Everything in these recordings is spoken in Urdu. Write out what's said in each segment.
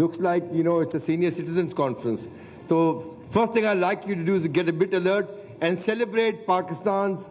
looks like it's a senior citizens conference. So first thing I'd like you to do is get a bit alert and celebrate Pakistan's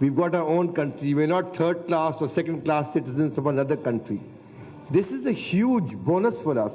We've got our own country. We're not third class or second class citizens of another country. This is a huge bonus for us.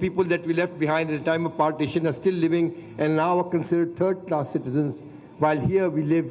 people that we left behind at the time of partition are still living and now are considered third class citizens, while here we live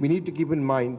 We need to keep in mind.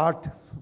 8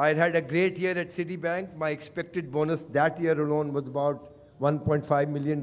I had a great year at Citibank. My expected bonus that year alone was about $1.5 million.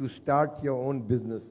to start your own business.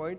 point.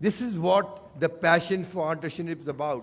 This is what the passion for entrepreneurship is about.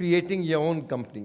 creating your own company.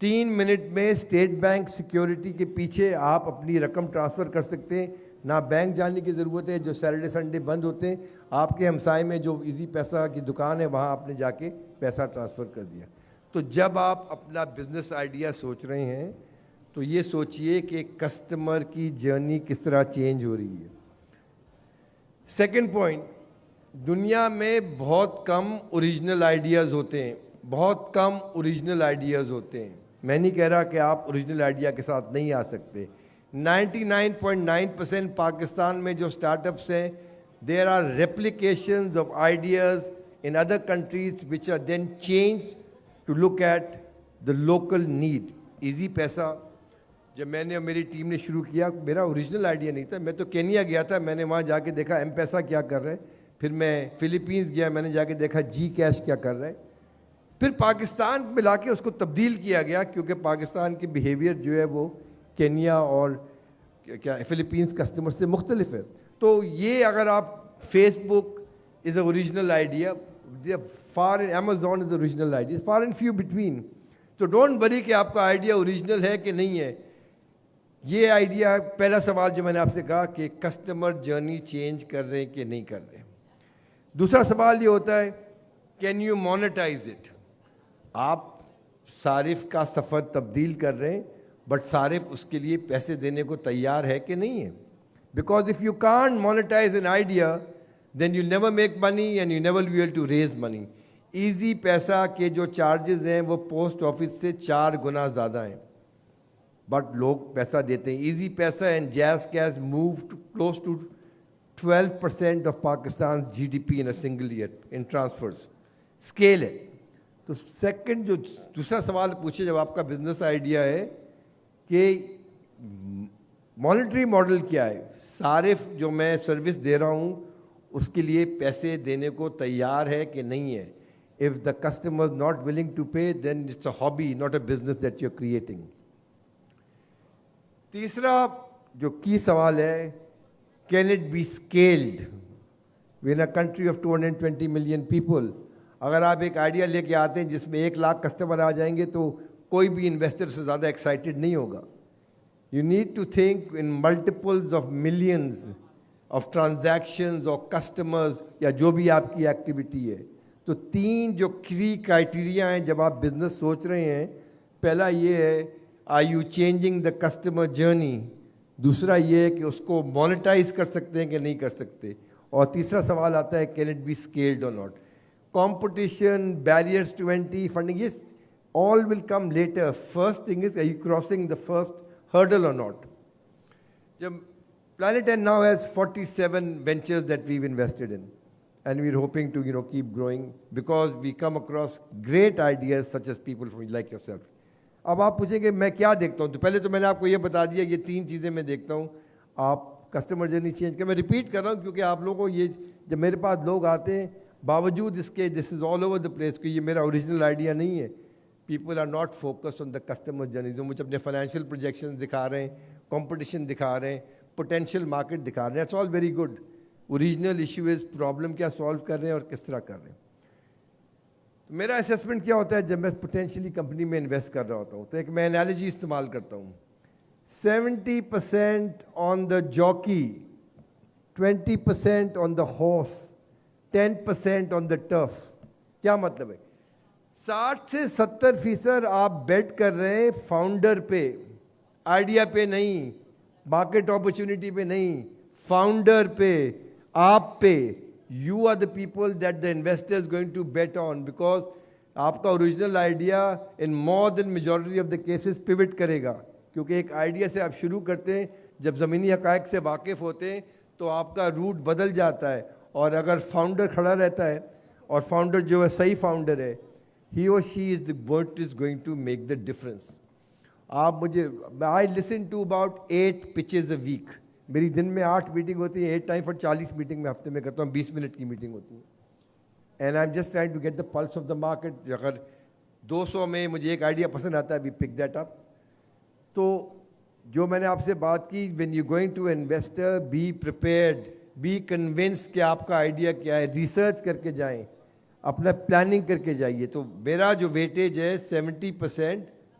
3 minute میں اسٹیٹ بینک سیکیورٹی کے پیچھے آپ اپنی رقم ٹرانسفر کر سکتے ہیں. نہ بینک جانے کی ضرورت ہے. جو سیٹرڈے سنڈے بند ہوتے ہیں, آپ کے ہمسائے میں جو ایزی پیسہ کی دکان ہے وہاں آپ نے جا کے پیسہ ٹرانسفر کر دیا. تو جب آپ اپنا بزنس آئیڈیا سوچ رہے ہیں تو یہ سوچئے کہ کسٹمر کی جرنی کس طرح چینج ہو رہی ہے. سیکنڈ پوائنٹ, دنیا میں بہت کم اوریجنل آئیڈیاز ہوتے ہیں. بہت کم اوریجنل آئیڈیاز ہوتے ہیں. میں نہیں کہہ رہا کہ آپ اوریجنل آئیڈیا کے ساتھ نہیں آ سکتے. 99.9% پاکستان میں جو اسٹارٹ اپس ہیں, there are replications of ideas in other countries which are then change to look at the local need. Easy پیسہ جب میں نے اور میری ٹیم نے شروع کیا, میرا اوریجنل آئیڈیا نہیں تھا. میں تو کینیا گیا تھا, میں نے وہاں جا کے دیکھا ایم پیسہ کیا کر رہے ہیں. پھر میں فلپینز گیا, میں نے جا کے دیکھا جی کیش کیا کر رہے ہیں. پھر پاکستان میں لا کے اس کو تبدیل کیا گیا, کیونکہ پاکستان کی بیہیویئر جو ہے وہ کینیا اور کیا فلپینز کسٹمر سے مختلف ہے. تو یہ اگر آپ Facebook is a original idea, for Amazon is original idea, far and few between. تو ڈونٹ وری کہ آپ کا آئیڈیا اوریجنل ہے کہ نہیں ہے. یہ آئیڈیا پہلا سوال جو میں نے آپ سے کہا کہ کسٹمر جرنی چینج کر رہے ہیں کہ نہیں کر رہے. دوسرا سوال یہ ہوتا ہے کین یو مونیٹائز اٹ. آپ صارف کا سفر تبدیل کر رہے ہیں, بٹ صارف اس کے لیے پیسے دینے کو تیار ہے کہ نہیں ہے. Because if you can't monetize an idea then you never make money and you never be able to raise money. Easypaisa کے جو چارجز ہیں وہ پوسٹ آفس سے 4 گنا زیادہ ہیں, بٹ لوگ پیسہ دیتے ہیں. Easypaisa and JazzCash move close to 12% of Pakistan G D P in a single year in transfers. Scale ہے. تو سیکنڈ جو دوسرا سوال پوچھے جب آپ کا بزنس آئیڈیا ہے کہ مانیٹری ماڈل کیا ہے, صارف جو میں سروس دے رہا ہوں اس کے لیے پیسے دینے کو تیار ہے کہ نہیں ہے. If the customer is not willing to pay, then it's a hobby, not a business that you're creating. تیسرا جو کی سوال ہے, can it be scaled? We're in a country of 220 million people. اگر آپ ایک آئیڈیا لے کے آتے ہیں جس میں 1 لاکھ کسٹمر آ جائیں گے تو کوئی بھی انویسٹر سے زیادہ ایکسائٹیڈ نہیں ہوگا. You need to think in multiples of millions of transactions or customers یا جو بھی آپ کی ایکٹیویٹی ہے. تو 3 جو کی کرائٹیریا ہیں جب آپ بزنس سوچ رہے ہیں. پہلا یہ ہے are you changing the customer journey. دوسرا یہ ہے کہ اس کو مونیٹائز کر سکتے ہیں کہ نہیں کر سکتے. اور تیسرا سوال آتا ہے can it be scaled or not. Competition, barriers to entry, funding, یہ all will come later. First thing is, are you crossing the first hurdle or not? Planet N now has 47 ventures that we've invested in, and we're hoping to keep growing because we come across great ideas such as people like yourself. اب آپ پوچھیں کہ میں کیا دیکھتا ہوں, تو پہلے تو میں نے آپ کو یہ بتا دیا یہ 3 چیزیں میں دیکھتا ہوں. آپ کسٹمر جرنی چینج کر, میں ریپیٹ کر رہا ہوں کیونکہ آپ لوگوں کو یہ جب میرے پاس لوگ آتے ہیں باوجود اس کے دس از آل اوور دا پلیس کہ یہ میرا اوریجنل آئیڈیا نہیں ہے. People are not focus on the customer journey. جو مجھے اپنے فائنینشیل پروجیکشن دکھا رہے ہیں, کمپٹیشن دکھا رہے ہیں, پوٹینشیل مارکیٹ دکھا رہے ہیں, it's all very good. Original issue is problem کیا سالو کر رہے ہیں اور کس طرح کر رہے ہیں. میرا اسیسمنٹ کیا ہوتا ہے جب میں پوٹینشیلی کمپنی میں انویسٹ کر رہا ہوتا ہوں, تو ایک میں انالوجی استعمال کرتا ہوں. 70% آن دا jockey, 20% on the horse, 10% on the turf. کیا مطلب ہے؟ 60 سے 70% آپ بیٹ کر رہے ہیں فاؤنڈر پہ, آئیڈیا پہ نہیں, مارکیٹ اپرچونٹی پہ نہیں, فاؤنڈر پہ, آپ پہ. You are the people that the investor is going to bet on because آپ کا original idea in more than majority of the cases pivot کرے گا. کیونکہ ایک آئیڈیا سے آپ شروع کرتے ہیں, جب زمینی حقائق سے واقف ہوتے ہیں تو آپ کا روٹ بدل جاتا ہے. اور اگر فاؤنڈر کھڑا رہتا ہے اور فاؤنڈر جو ہے صحیح فاؤنڈر ہے, he or she is the what is going to make the difference. آپ مجھے I listen to about 8 pitches a week. میری دن میں 8 میٹنگ ہوتی ہیں, 8 ٹائم پر 40 میٹنگ میں ہفتے میں کرتا ہوں, 20 منٹ کی میٹنگ ہوتی ہے. And I'm just trying to get the pulse of the market. اگر 200 میں مجھے ایک آئیڈیا پسند آتا ہے, وی پک دیٹ اپ. تو جو میں نے آپ سے بات کی, when you going to investor be prepared, be convince کہ آپ کا آئیڈیا کیا ہے, ریسرچ کر کے جائیں, اپنا پلاننگ کر کے جائیے. تو میرا جو ویٹیج ہے 70%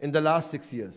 in the last 6 years.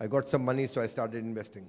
I got some money, so I started investing.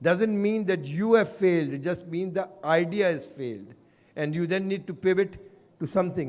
Doesn't mean that you have failed, it just means the idea has failed and you then need to pivot to something.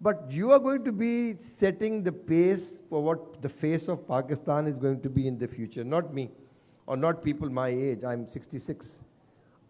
but you are going to be setting the pace for what the face of Pakistan is going to be in the future, not me or not people my age. I'm 66.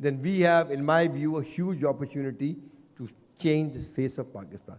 then we have in my view a huge opportunity to change the face of Pakistan.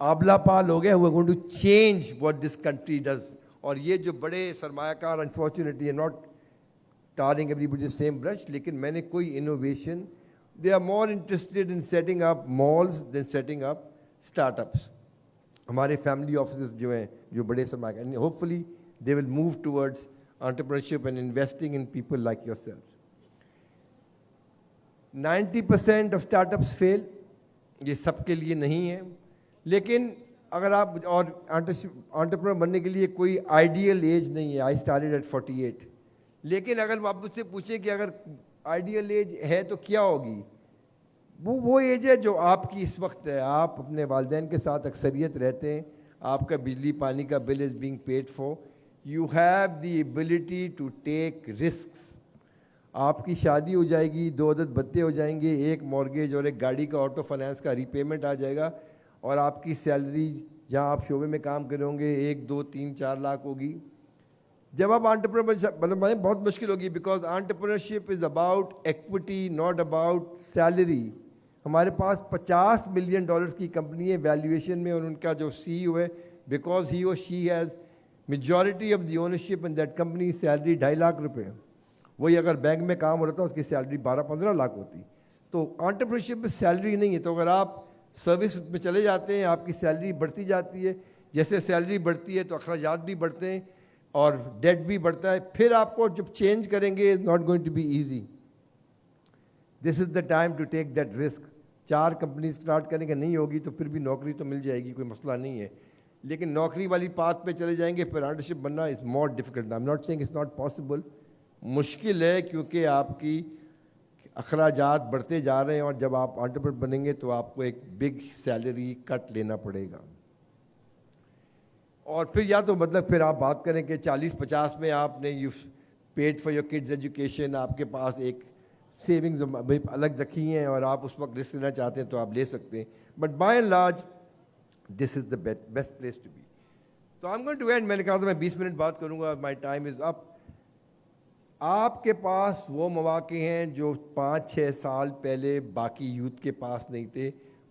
آبلا پال ہو گئے, who are going to change what this country does. اور یہ جو بڑے سرمایہ کار unfortunately are not tarring everybody the same brush, لیکن میں نے کوئی innovation, they are more interested in setting up malls than setting up startups. ہمارے فیملی آفیسز جو ہیں جو بڑے سرمایہ کار, hopefully they will move towards entrepreneurship and investing in people like yourselves. 90% of startups fail. یہ سب کے لیے نہیں ہے, لیکن اگر آپ, اور انٹرپرینور بننے کے لیے کوئی آئیڈیل ایج نہیں ہے. I started at 48. لیکن اگر آپ مجھ سے پوچھیں کہ اگر آئیڈیل ایج ہے تو کیا ہوگی, وہ ایج ہے جو آپ کی اس وقت ہے. آپ اپنے والدین کے ساتھ اکثریت رہتے ہیں, آپ کا بجلی پانی کا bill is being paid for, you have the ability to take risks. آپ کی شادی ہو جائے گی, 2 عدد بچے ہو جائیں گے, ایک مورگیج اور ایک گاڑی کا آٹو فائنانس کا ری پیمنٹ آ جائے گا, اور آپ کی سیلری جہاں آپ شعبے میں کام کریں گے 1 2 3 4 لاکھ ہوگی. جب آپ انٹرپرینور بہت مشکل ہوگی, because entrepreneurship is about equity not about salary. ہمارے پاس $50 ملین کی کمپنی ہے ویلیویشن میں, اور ان کا جو سی ای او ہے, بیکاز ہی اور she has majority of the ownership in that company, salary 2.5 lakh روپے. وہی اگر بینک میں کام ہو رہا تھا اس کی سیلری 12-15 لاکھ ہوتی. تو انٹرپرینورشپ میں سیلری نہیں ہے. تو اگر آپ سروس میں چلے جاتے ہیں, آپ کی سیلری بڑھتی جاتی ہے, جیسے سیلری بڑھتی ہے تو اخراجات بھی بڑھتے ہیں اور ڈیٹ بھی بڑھتا ہے. پھر آپ کو جب چینج کریں گے is not going to be easy. This is the time to take that risk. 4 company start کریں گے, نہیں ہوگی تو پھر بھی نوکری تو مل جائے گی, کوئی مسئلہ نہیں ہے. لیکن نوکری والی پاتھ پہ چلے جائیں گے پھر انٹرپرینورشپ بننا is more difficult. I am not seeing it's not possible. مشکل ہے کیونکہ آپ کی اخراجات بڑھتے جا رہے ہیں, اور جب آپ انٹرپرینور بنیں گے تو آپ کو ایک بگ سیلری کٹ لینا پڑے گا. اور پھر یا تو مطلب پھر آپ بات کریں کہ 40-50 میں آپ نے you paid for your kids education, آپ کے پاس ایک سیونگز الگ رکھی ہیں اور آپ اس وقت رسک لینا چاہتے ہیں تو آپ لے سکتے ہیں. But by and large this is the best place to be. تو I am going to end. میں نے کہا تھا میں 20 منٹ بات کروں گا, مائی ٹائم از اپ. آپ کے پاس وہ مواقع ہیں جو 5-6 سال پہلے باقی یوتھ کے پاس نہیں تھے.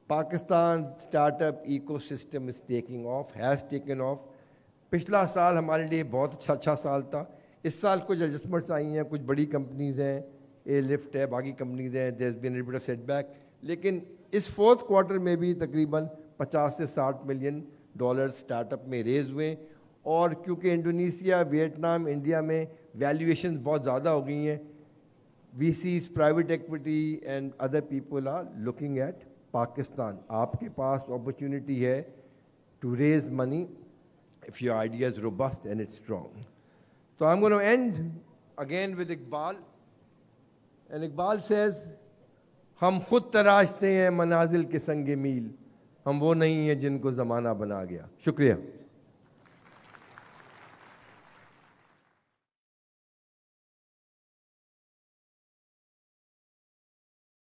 Pakistan startup ecosystem is taking off, has taken off. پچھلا سال ہمارے لیے بہت اچھا سال تھا. اس سال کچھ ایڈجسٹمنٹس آئی ہیں, کچھ بڑی کمپنیز ہیں, اے لفٹ ہے, باقی کمپنیز ہیں, there has been a bit of setback. لیکن اس 4th کوارٹر میں بھی تقریباً $50 سے $60 ملین اسٹارٹ اپ میں ریز ہوئے. اور کیونکہ انڈونیشیا, ویتنام, انڈیا میں ویلیویشنز بہت زیادہ ہو گئی ہیں, VCs, private equity and other people are looking at Pakistan. آپ کے پاس اپرچونیٹی ہے to raise money if your idea is robust and it's strong. So I'm going to end again with Iqbal. And Iqbal says, ہم خود تراشتے ہیں منازل کے سنگ میل, ہم وہ نہیں ہیں جن کو زمانہ بنا گیا. شکریہ.